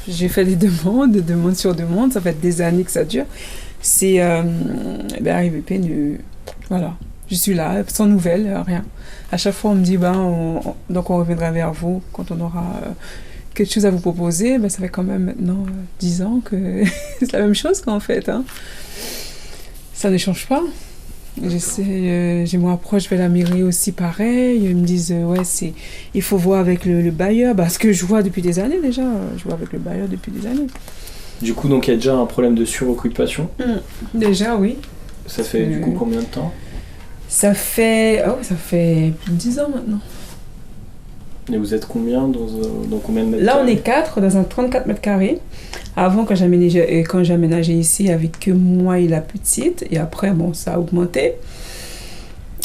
j'ai fait des demandes sur demandes, ça fait des années que ça dure. C'est RIVP, voilà, je suis là, sans nouvelles, rien. À chaque fois, on me dit, donc on reviendra vers vous quand on aura quelque chose à vous proposer. Ça fait quand même maintenant 10 ans que c'est la même chose qu'en fait. Hein. Ça ne change pas. J'ai mon approche vers la mairie aussi pareil. Ils me disent, il faut voir avec le bailleur. Ce que je vois depuis des années déjà. Je vois avec le bailleur depuis des années. Du coup, donc il y a déjà un problème de suroccupation. Déjà, oui. Ça fait du coup combien de temps ? Ça fait plus de 10 ans maintenant. Et vous êtes combien dans combien de mètres Là, carrés ? on est 4 dans un 34 mètres carrés. Avant, quand j'aménageais ici, avec que moi et la petite, et après, ça a augmenté.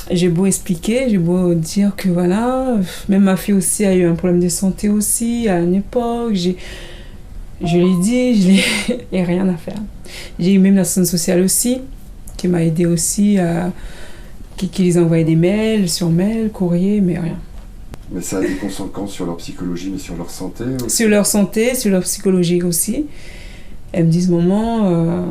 J'ai beau expliquer, j'ai beau dire que voilà, même ma fille aussi a eu un problème de santé aussi, à une époque. Je l'ai dit, il n'y a rien à faire. J'ai eu même l'assistante sociale aussi, qui m'a aidé aussi, qui les envoyait des mails, sur mail, courrier, mais rien. Mais ça a des conséquences sur leur psychologie, mais sur leur santé aussi. Sur leur santé, sur leur psychologie aussi. Elles me disent, maman,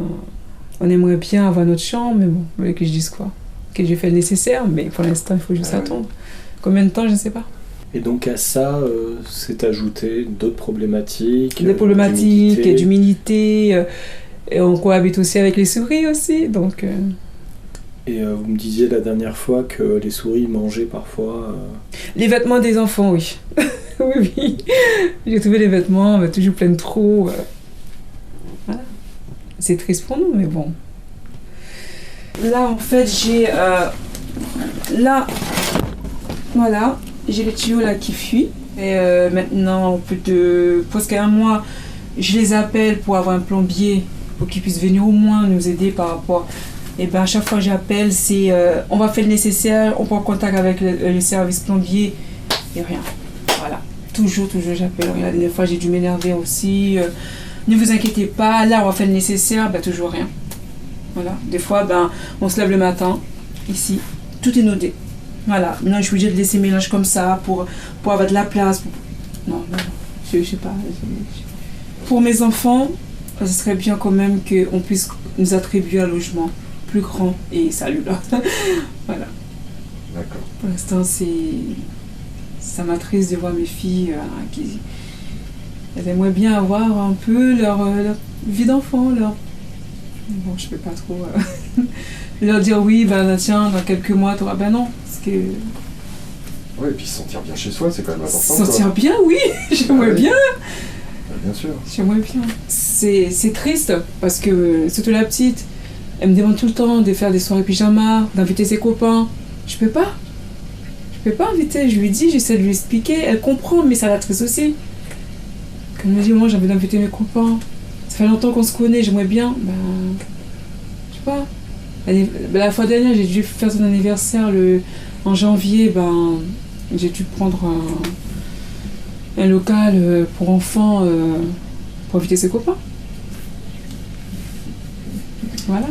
on aimerait bien avoir notre chambre, mais bon, vous voulez que je dise quoi ? Que j'ai fait le nécessaire, mais pour l'instant, il faut juste attendre. Combien de temps, je ne sais pas. Et donc à ça, s'est ajouté d'autres problématiques. Des problématiques, d'humidité, et on cohabite aussi avec les souris aussi, donc... Et vous me disiez la dernière fois que les souris mangeaient parfois... Les vêtements des enfants, oui. oui. J'ai trouvé les vêtements toujours pleins de trous. Voilà. C'est triste pour nous, mais bon. Là, en fait, j'ai... Là, voilà, j'ai les tuyaux là qui fuient. Et maintenant, plus de presque un mois, je les appelle pour avoir un plombier, pour qu'il puisse venir au moins nous aider par rapport... Et à chaque fois que j'appelle, c'est on va faire le nécessaire, on prend contact avec le service plombier et rien. Voilà. Toujours j'appelle. La dernière fois, j'ai dû m'énerver aussi. Ne vous inquiétez pas, là, on va faire le nécessaire, toujours rien. Voilà. Des fois, on se lève le matin, ici, tout est nodé. Voilà. Maintenant, je suis obligée de laisser mes linges comme ça pour avoir de la place. Non, je sais pas. Pour mes enfants, ce serait bien quand même qu'on puisse nous attribuer un logement plus grand et salubre. Voilà. D'accord. Pour l'instant, ça m'attriste de voir mes filles qui elles aimeraient bien avoir un peu leur vie d'enfant. Bon, je peux pas trop leur dire oui, tiens, dans quelques mois, tu auras... non. Parce que... Oui, et puis se sentir bien chez soi, c'est quand même important. Se sentir bien, oui, j'aimerais bien. Bien sûr. J'aimerais bien. C'est triste, parce que, surtout la petite, elle me demande tout le temps de faire des soirées pyjama, d'inviter ses copains. Je peux pas inviter. Je lui dis, j'essaie de lui expliquer. Elle comprend, mais ça l'attriste aussi. Quand elle me dit, moi j'ai envie d'inviter mes copains. Ça fait longtemps qu'on se connaît, j'aimerais bien. Je sais pas. La fois dernière, j'ai dû faire son anniversaire en janvier. J'ai dû prendre un local pour enfants pour inviter ses copains. Voilà.